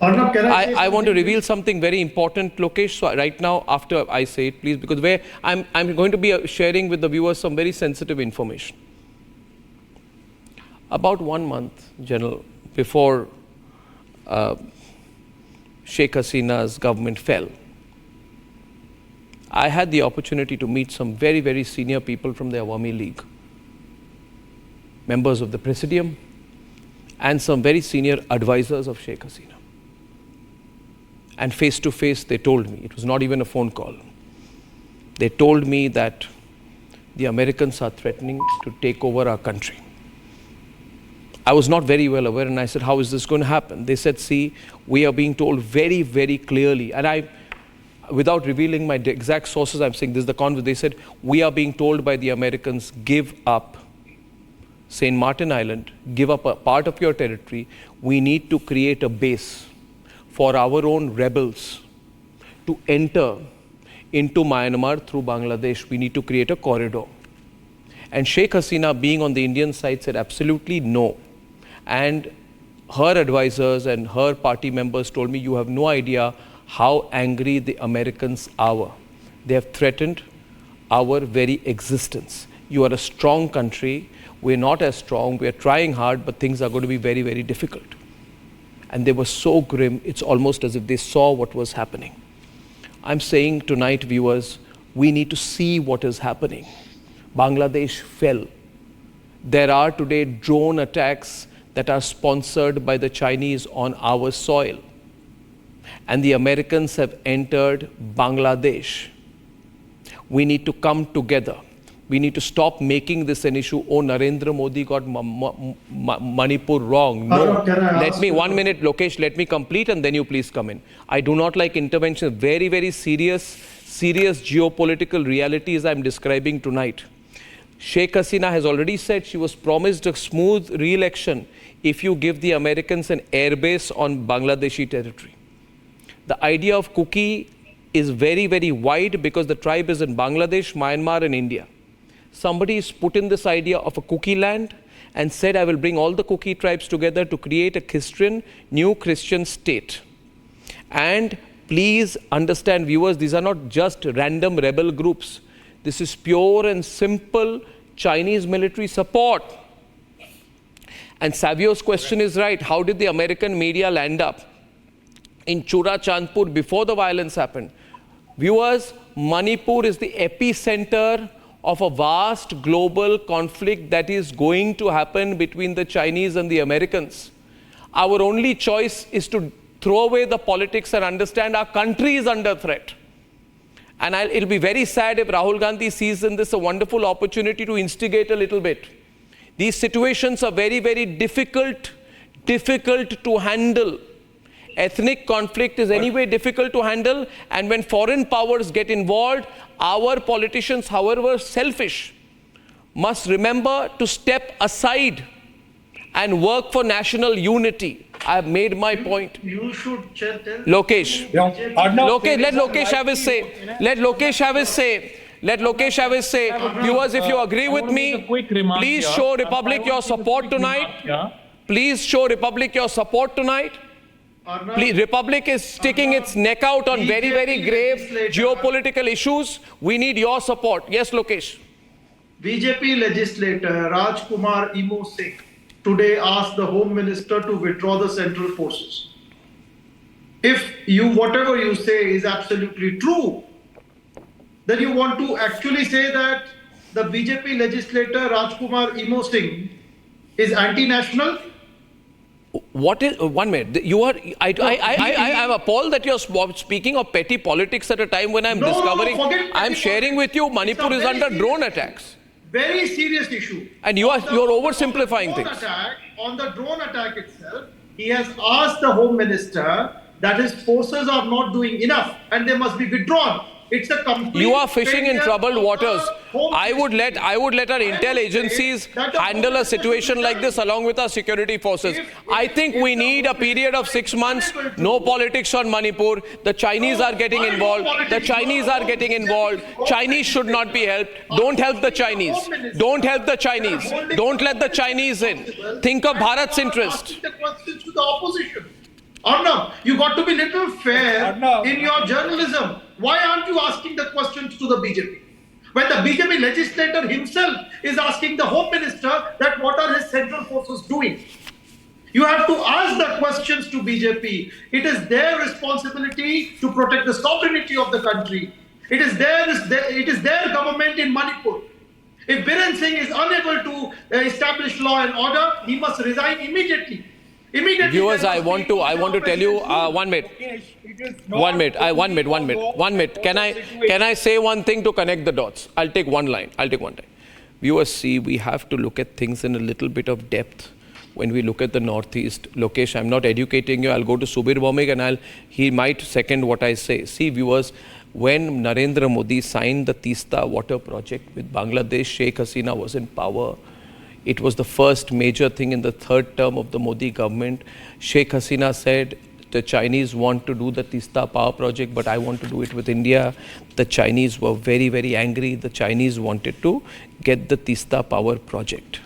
Arnab, can I want to reveal something very important, Lokesh. So right now, after I say it, please, because I'm going to be sharing with the viewers some very sensitive information. About 1 month, General, before Sheikh Hasina's government fell, I had the opportunity to meet some very, very senior people from the Awami League, members of the Presidium, and some very senior advisors of Sheikh Hasina. And face to face, they told me, it was not even a phone call, they told me that the Americans are threatening to take over our country. I was not very well aware, and I said, how is this going to happen? They said, see, we are being told very, very clearly, and I, without revealing my exact sources, I'm saying this is the conversation. They said, we are being told by the Americans, give up St. Martin Island, give up a part of your territory. We need to create a base for our own rebels to enter into Myanmar through Bangladesh. We need to create a corridor. And Sheikh Hasina, being on the Indian side, said absolutely no. And her advisors and her party members told me, you have no idea how angry the Americans are. They have threatened our very existence. You are a strong country. We're not as strong. We're trying hard, but things are going to be very, very difficult. And they were so grim, it's almost as if they saw what was happening. I'm saying tonight, viewers, we need to see what is happening. Bangladesh fell. There are today drone attacks that are sponsored by the Chinese on our soil. And the Americans have entered Bangladesh. We need to come together. We need to stop making this an issue. Oh, Narendra Modi got Manipur wrong. No. Let me, 1 minute, Lokesh, let me complete and then you please come in. I do not like intervention. Very, very serious geopolitical realities I'm describing tonight. Sheikh Hasina has already said she was promised a smooth re-election if you give the Americans an airbase on Bangladeshi territory. The idea of Kuki is very, very wide because the tribe is in Bangladesh, Myanmar and India. Somebody has put in this idea of a Kuki land and said, I will bring all the Kuki tribes together to create a new Christian state. And please understand, viewers, these are not just random rebel groups. This is pure and simple Chinese military support. And Savio's question is right. How did the American media land up in Chura Chandpur before the violence happened? Viewers, Manipur is the epicenter of a vast global conflict that is going to happen between the Chinese and the Americans. Our only choice is to throw away the politics and understand our country is under threat. And it'll be very sad if Rahul Gandhi sees in this a wonderful opportunity to instigate a little bit. These situations are very, very difficult to handle. Ethnic conflict is anyway difficult to handle, and when foreign powers get involved, our politicians, however selfish, must remember to step aside and work for national unity. I have made my point. You should tell Lokesh. Yeah. Lokesh, let Lokesh have his say. Let Lokesh have his say. Let Lokesh have his say. Viewers, if you agree with me, please show Republic your support tonight. Please show Republic your support tonight. Please, Republic is sticking its neck out on very, very grave geopolitical issues. We need your support. Yes, Lokesh. BJP legislator Rajkumar Imo Singh today asked the Home Minister to withdraw the central forces. If whatever you say is absolutely true, then you want to actually say that the BJP legislator Rajkumar Imo Singh is anti-national? What is 1 minute? You are. I am appalled that you are speaking of petty politics at a time when I am discovering. I am sharing with you Manipur is under drone attacks. Very serious issue. And you are oversimplifying things. On the drone attack itself, he has asked the Home Minister that his forces are not doing enough and they must be withdrawn. It's a complete. You are fishing in troubled waters. I would let our intel agencies handle a situation like this along with our security forces. I think we need a period of 6 months. No politics on Manipur. The Chinese are getting involved. The Chinese are getting involved. Chinese should not be helped. Don't help the Chinese. Don't help the Chinese. Don't let the Chinese in. Think of Bharat's interest. The questions to the opposition. Arnab, you got to be little fair in your journalism. Why aren't you asking the questions to the BJP? When the BJP legislator himself is asking the Home Minister that what are his central forces doing? You have to ask the questions to BJP. It is their responsibility to protect the sovereignty of the country. It is their government in Manipur. If Biren Singh is unable to establish law and order, he must resign immediately. Viewers, I want to tell you 1 minute. 1 minute. 1 minute. 1 minute. Can I say one thing to connect the dots? I'll take one line. Viewers, see, we have to look at things in a little bit of depth when we look at the Northeast. Lokesh, I'm not educating you. I'll go to Subir Bhaumik and he might second what I say. See, viewers, when Narendra Modi signed the Tista water project with Bangladesh, Sheikh Hasina was in power. It was the first major thing in the third term of the Modi government. Sheikh Hasina said, the Chinese want to do the Tista power project, but I want to do it with India. The Chinese were very, very angry. The Chinese wanted to get the Tista power project.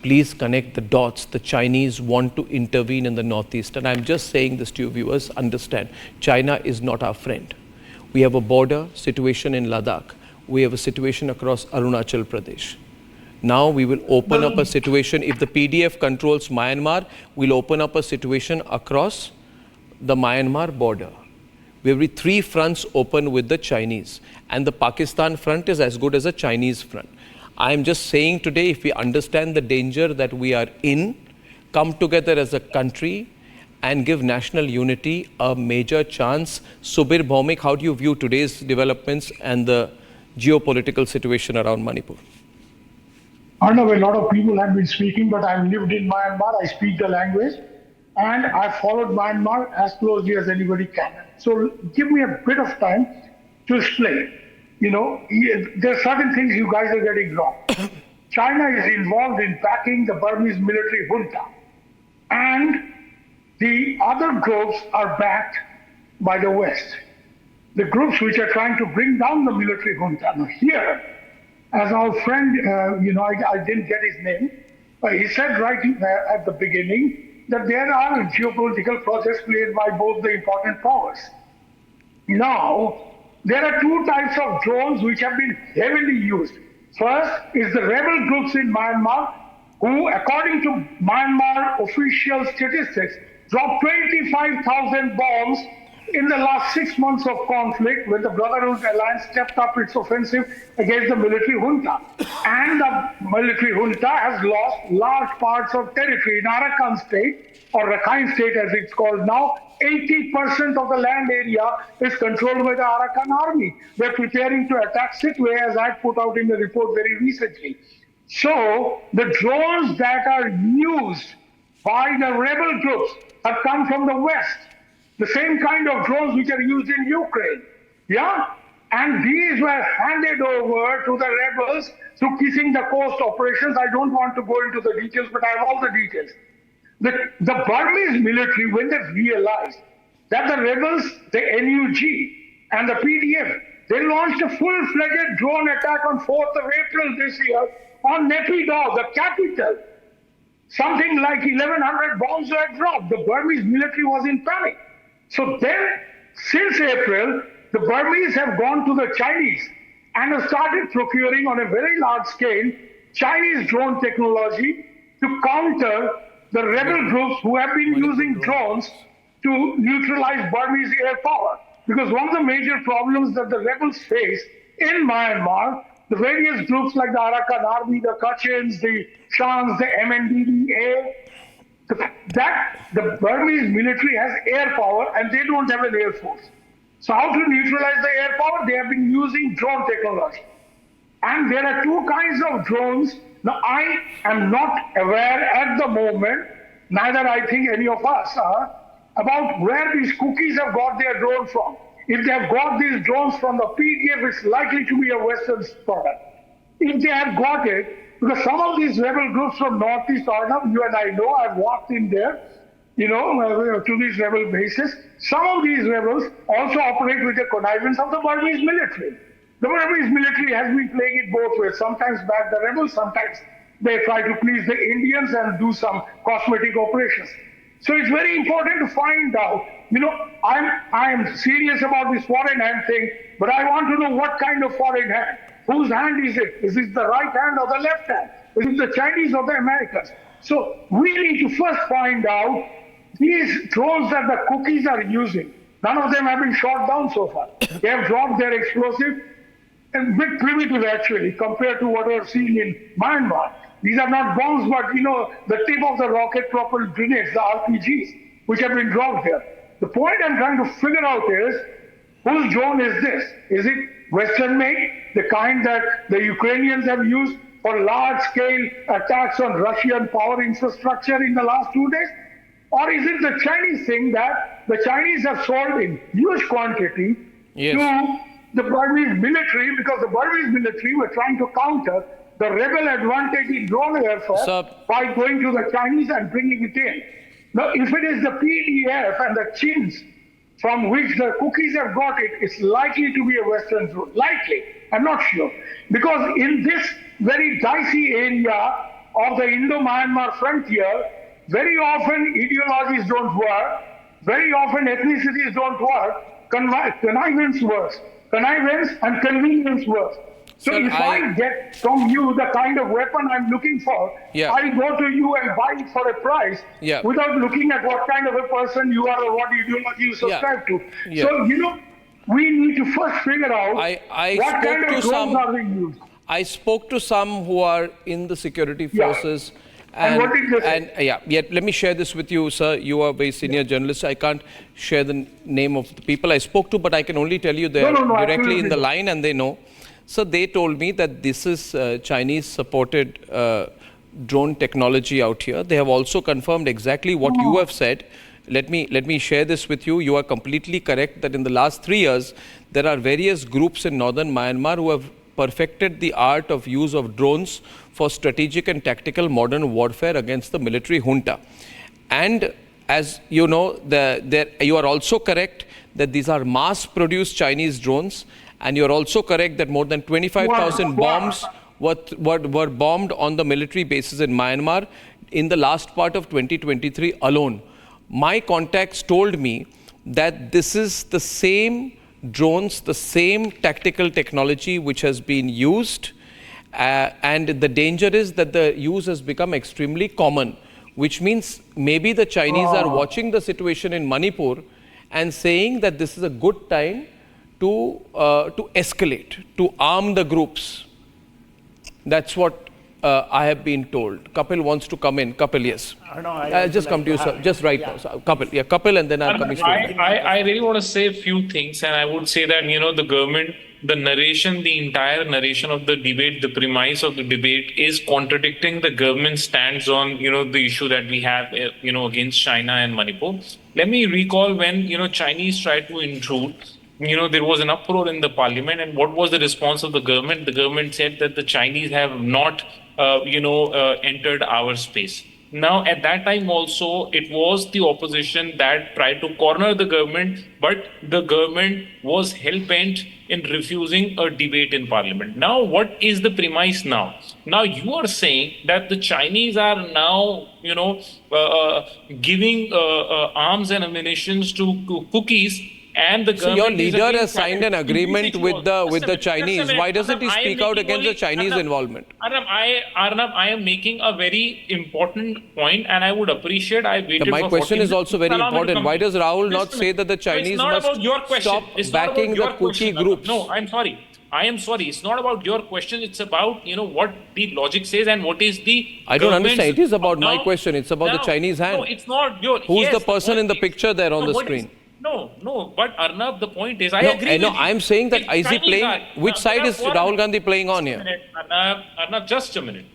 Please connect the dots. The Chinese want to intervene in the Northeast. And I'm just saying this to you viewers, understand, China is not our friend. We have a border situation in Ladakh. We have a situation across Arunachal Pradesh. Now we will open up a situation, if the PDF controls Myanmar, we'll open up a situation across the Myanmar border. We have 3 fronts open with the Chinese, and the Pakistan front is as good as a Chinese front. I am just saying today, if we understand the danger that we are in, come together as a country and give national unity a major chance. Subir Bhaumik, how do you view today's developments and the geopolitical situation around Manipur? I know a lot of people have been speaking, but I've lived in Myanmar, I speak the language, and I followed Myanmar as closely as anybody can. So give me a bit of time to explain. there are certain things you guys are getting wrong. China is involved in backing the Burmese military junta. And the other groups are backed by the West. The groups which are trying to bring down the military junta. Now here, as our friend, I didn't get his name, but he said right at the beginning that there are geopolitical projects played by both the important powers. Now, there are two types of drones which have been heavily used. First is the rebel groups in Myanmar, who, according to Myanmar official statistics, dropped 25,000 bombs in the last 6 months of conflict when the Brotherhood Alliance stepped up its offensive against the military junta. And the military junta has lost large parts of territory in Arakan state, or Rakhine state as it's called now. 80% of the land area is controlled by the Arakan army. They're preparing to attack Sittwe, as I put out in the report very recently. So the drones that are used by the rebel groups have come from the West. The same kind of drones which are used in Ukraine. Yeah? And these were handed over to the rebels through kissing the coast operations. I don't want to go into the details, but I have all the details. The Burmese military, when they realized that the rebels, the NUG and the PDF, they launched a full-fledged drone attack on 4th of April this year on Naypyidaw, the capital. Something like 1,100 bombs were dropped. The Burmese military was in panic. So then, since April, the Burmese have gone to the Chinese and have started procuring on a very large scale Chinese drone technology to counter the rebel groups who have been using drones to neutralize Burmese air power. Because one of the major problems that the rebels face in Myanmar, the various groups like the Arakan Army, the Kachins, the Shans, the MNDDA, that the Burmese military has air power and they don't have an air force. So how to neutralize the air power? They have been using drone technology. And there are two kinds of drones. Now, I am not aware at the moment, neither I think any of us are, about where these Kukis have got their drone from. If they have got these drones from the PDF, it's likely to be a Western product. If they have got it, because some of these rebel groups from Northeast Arnab, you and I know, I've walked in there, to these rebel bases. Some of these rebels also operate with the connivance of the Burmese military. The Burmese military has been playing it both ways. Sometimes back the rebels, sometimes they try to please the Indians and do some cosmetic operations. So it's very important to find out, I am serious about this foreign hand thing, but I want to know what kind of foreign hand. Whose hand is it? Is it the right hand or the left hand? Is it the Chinese or the Americans? So we need to first find out these drones that the Kukis are using. None of them have been shot down so far. They have dropped their explosive, and bit primitive actually, compared to what we're seeing in Myanmar. These are not bombs, but the tip of the rocket-propelled grenades, the RPGs, which have been dropped here. The point I'm trying to figure out is, whose drone is this? Is it Western-made, the kind that the Ukrainians have used for large-scale attacks on Russian power infrastructure in the last 2 days? Or is it the Chinese thing that the Chinese have sold in huge quantity to the Burmese military, because the Burmese military were trying to counter the rebel advantage in drone warfare by going to the Chinese and bringing it in. Now, if it is the PDF and the Chins from which the Kukis have got it, it's likely to be a Western drone. Likely. I'm not sure. Because in this very dicey area of the Indo-Myanmar frontier, very often ideologies don't work, very often ethnicities don't work, connivance works. Connivance and convenience works. So if I get from you the kind of weapon I'm looking for, I go to you and buy it for a price without looking at what kind of a person you are or what ideology you subscribe to. So, we need to first figure out what kind of drones are being used. I spoke to some who are in the security forces. And what did they say? Let me share this with you, sir. You are a very senior journalist. I can't share the name of the people I spoke to, but I can only tell you they're directly in the line and they know. So they told me that this is Chinese-supported drone technology out here. They have also confirmed exactly what you have said, let me share this with you. You are completely correct that in the last 3 years, there are various groups in northern Myanmar who have perfected the art of use of drones for strategic and tactical modern warfare against the military junta. And as you know, you are also correct that these are mass-produced Chinese drones, and you are also correct that more than 25,000 bombs were bombed on the military bases in Myanmar in the last part of 2023 alone. My contacts told me that this is the same drones, the same tactical technology which has been used, and the danger is that the use has become extremely common, which means maybe the Chinese are watching the situation in Manipur and saying that this is a good time to escalate, to arm the groups. That's what I have been told. Kapil wants to come in. Kapil, yes. I'll just come to you, sir. Just right now. So, Kapil, yeah, Kapil, and then I'll come to you. I really want to say a few things, and I would say that, the government, the narration, the entire narration of the debate, the premise of the debate is contradicting the government's stance on, the issue that we have, against China and Manipur. Let me recall when, Chinese tried to intrude. There was an uproar in the parliament, and what was the response of the government? The government said that the Chinese have not, entered our space. Now, at that time also, it was the opposition that tried to corner the government, but the government was hell-bent in refusing a debate in parliament. Now, what is the premise now? Now, you are saying that the Chinese are now, giving arms and ammunitions to cookies. And the so your leader has signed an agreement with the Chinese. Why doesn't he speak out against the Chinese involvement? Arnab, I am making a very important point, and I would appreciate. I waited. My question is also very important. Why does Rahul not say that the Chinese must stop backing the Kuki groups? No, I'm sorry. I am sorry. It's not about your question. It's about what the logic says and what is the. I don't understand. It is about my question. It's about the Chinese hand. No, it's not your. Who's the person in the picture there on the screen? No, but Arnab, the point is, I agree. No, I'm saying that is he playing? Which side is Rahul Gandhi playing on here? Arnab, just a minute.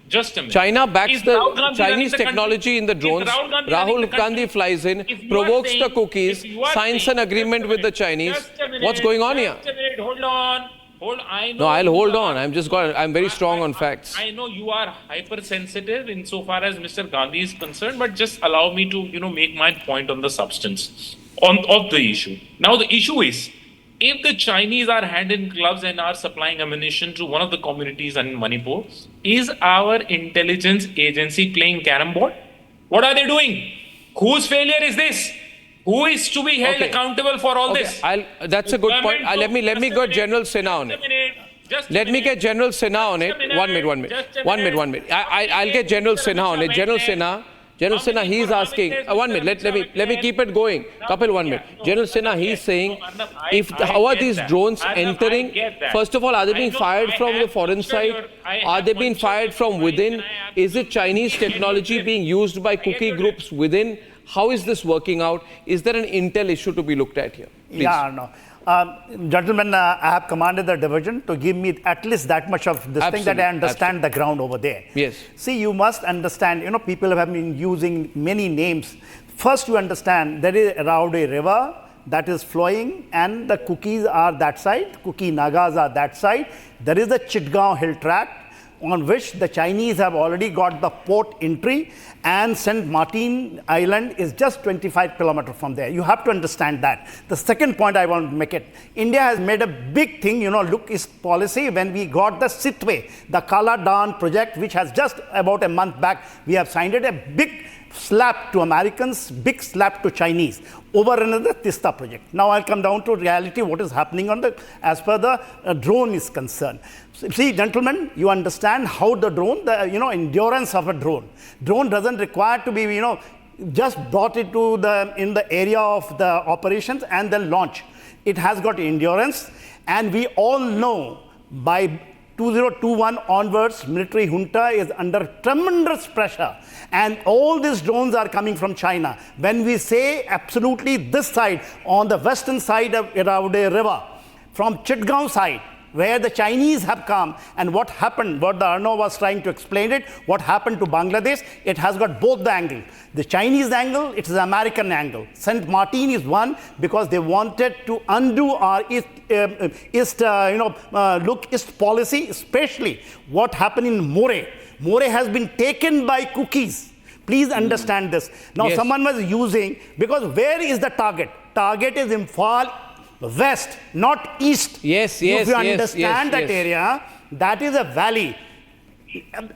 China backs the Chinese technology in the drones. Rahul Gandhi flies in, provokes the cookies, signs an agreement with the Chinese. What's going on here? Just a minute, hold on. No, I'll hold on. I'm very strong on facts. I know you are hypersensitive insofar as Mr. Gandhi is concerned, but just allow me to make my point on the substance of the issue. Now, the issue is, if the Chinese are hand in gloves and are supplying ammunition to one of the communities in Manipur, is our intelligence agency playing carom board? What are they doing? Whose failure is this? Who is to be held accountable for all this? That's a good point. Let me get General Sinha on it. Let me get General Sinha on it. 1 minute. I'll get General Sinha on it. General Sinha, he's asking. 1 minute. Let me keep it going. Kapil, 1 minute. General Sinha, he's saying, how are these drones entering? First of all, are they being fired from the foreign side? Are they being fired from within? Is it Chinese technology being used by Kuki groups within? How is this working out? Is there an intel issue to be looked at here? Please. Yeah, no. Gentlemen, I have commanded the division to give me at least that much of this thing that I understand the ground over there. Yes. See, you must understand, people have been using many names. First, you understand there is around a river that is flowing, and the Kukis are that side, Kuki Nagas are that side. There is the Chitgaon hill tract, on which the Chinese have already got the port entry, and St. Martin Island is just 25 kilometers from there. You have to understand that. The second point I want to make it, India has made a big thing, look East policy when we got the Sitwe, the Kala Dan project, which has just about a month back, we have signed it, a big slap to Americans, big slap to Chinese over another Tista project. Now I'll come down to reality, what is happening as per the drone is concerned. See, gentlemen, you understand how the drone, endurance of a drone. Drone doesn't require to be, just brought it to in the area of the operations and then launch. It has got endurance, and we all know by 2021 onwards, military junta is under tremendous pressure, and all these drones are coming from China. When we say absolutely this side, on the western side of Irrawaddy River, from Chitgaon side, where the Chinese have come, and what happened, what the Arnab was trying to explain it, what happened to Bangladesh, it has got both the angle. The Chinese angle, it is the American angle. St. Martin is one because they wanted to undo our East policy, especially what happened in More. More has been taken by cookies. Please understand this. Now, Yes. someone was using, because where is the target? Target is Imphal West, not East. Yes, If you understand that area, that is a valley.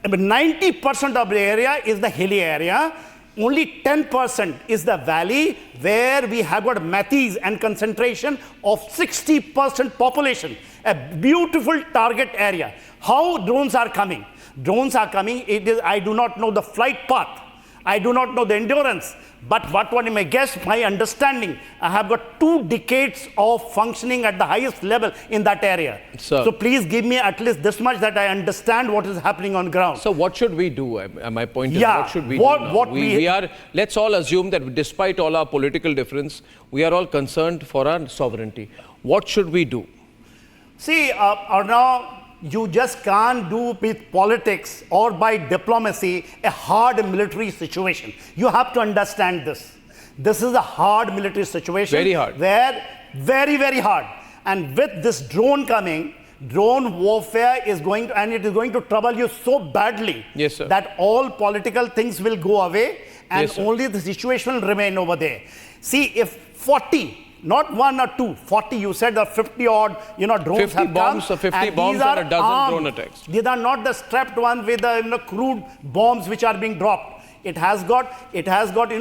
90% of the area is the hilly area. Only 10% is the valley where we have got Mathis and concentration of 60% population. A beautiful target area. How drones are coming? Drones are coming. I do not know the flight path. I do not know the endurance. But what one may guess, my understanding, I have got 2 decades of functioning at the highest level in that area. So please give me at least this much that I understand what is happening on ground. So what should we do? My point is, what should we do now? We are, let's all assume that despite all our political difference, we are all concerned for our sovereignty. What should we do? See, Arnab, you just can't do with politics or by diplomacy a hard military situation. You have to understand this. This is a hard military situation. Very hard. Where, very, very hard. And with this drone coming, drone warfare is going to, and it is going to trouble you so badly, yes, sir, that all political things will go away and yes, only the situation will remain over there. See, if 40, not 1 or 2, 40, you said the 50 odd, drones 50 have bombs, come. 50 bombs and a dozen armed. drone attacks. These are not the strapped ones with the crude bombs which are being dropped. It has got,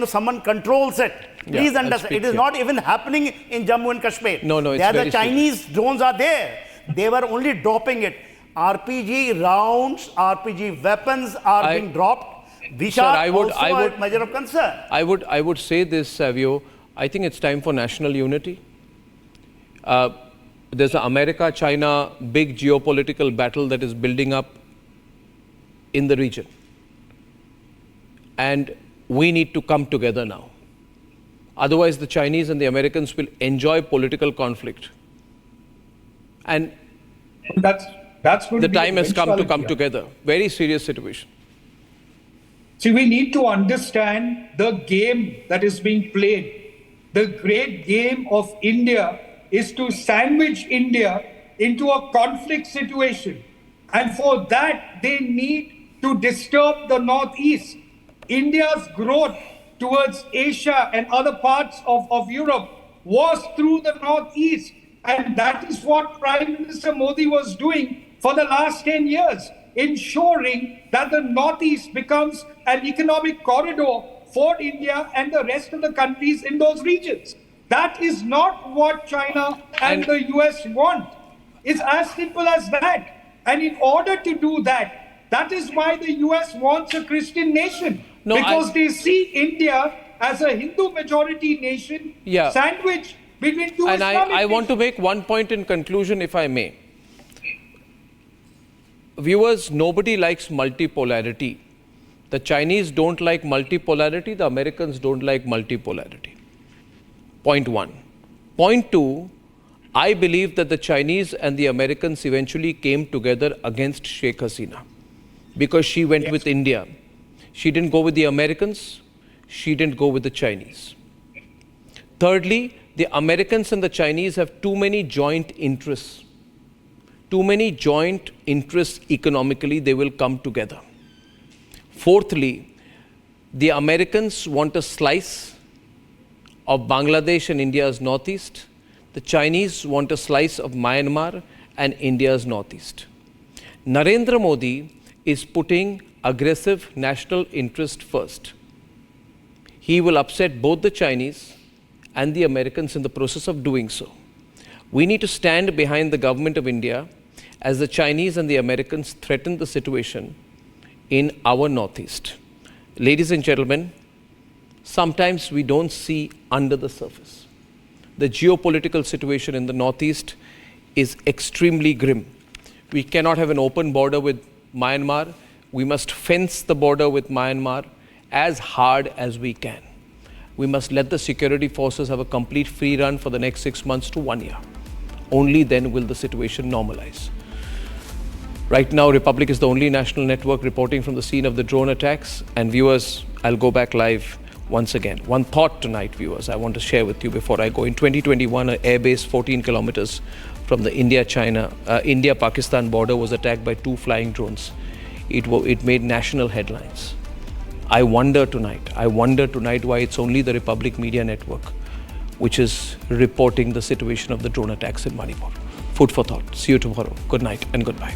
someone controls it. Please understand. It is not even happening in Jammu and Kashmir. No, it's there very the Chinese drones are there. They were only dropping it. RPG rounds, RPG weapons are being dropped, which are also a measure of concern. I would say this, Savio. I think it's time for national unity. There's an America-China big geopolitical battle that is building up in the region. And we need to come together now. Otherwise, the Chinese and the Americans will enjoy political conflict. And that's going the to be time has come to eventuality, come together. Very serious situation. See, we need to understand the game that is being played. The great game of India is to sandwich India into a conflict situation. And for that, they need to disturb the Northeast. India's growth towards Asia and other parts of Europe was through the Northeast. And that is what Prime Minister Modi was doing for the last 10 years, ensuring that the Northeast becomes an economic corridor for India and the rest of the countries in those regions. That is not what China and the US want. It's as simple as that. And in order to do that, that is why the US wants a Christian nation. Because they see India as a Hindu majority nation sandwiched between two Islamic nations. I want to make one point in conclusion, if I may. Viewers, nobody likes multipolarity. The Chinese don't like multipolarity, the Americans don't like multipolarity. Point 1. Point 2, I believe that the Chinese and the Americans eventually came together against Sheikh Hasina because she went with India. She didn't go with the Americans, she didn't go with the Chinese. Thirdly, the Americans and the Chinese have too many joint interests. Too many joint interests economically, they will come together. Fourthly, the Americans want a slice of Bangladesh and India's northeast. The Chinese want a slice of Myanmar and India's northeast. Narendra Modi is putting aggressive national interest first. He will upset both the Chinese and the Americans in the process of doing so. We need to stand behind the government of India as the Chinese and the Americans threaten the situation in our northeast. Ladies and gentlemen, sometimes we don't see under the surface. The geopolitical situation in the northeast is extremely grim. We cannot have an open border with Myanmar. We must fence the border with Myanmar as hard as we can. We must let the security forces have a complete free run for the next 6 months to 1 year. only then will the situation normalize. Right now, Republic is the only national network reporting from the scene of the drone attacks. And viewers, I'll go back live once again. One thought tonight, viewers, I want to share with you before I go. In 2021, an airbase 14 kilometers from the India-Pakistan border was attacked by 2 flying drones. It made national headlines. I wonder tonight why it's only the Republic Media Network which is reporting the situation of the drone attacks in Manipur. Food for thought. See you tomorrow. Good night and goodbye.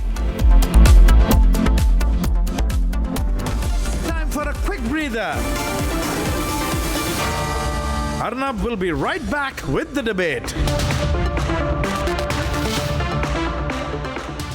Time for a quick breather. Arnab will be right back with the debate.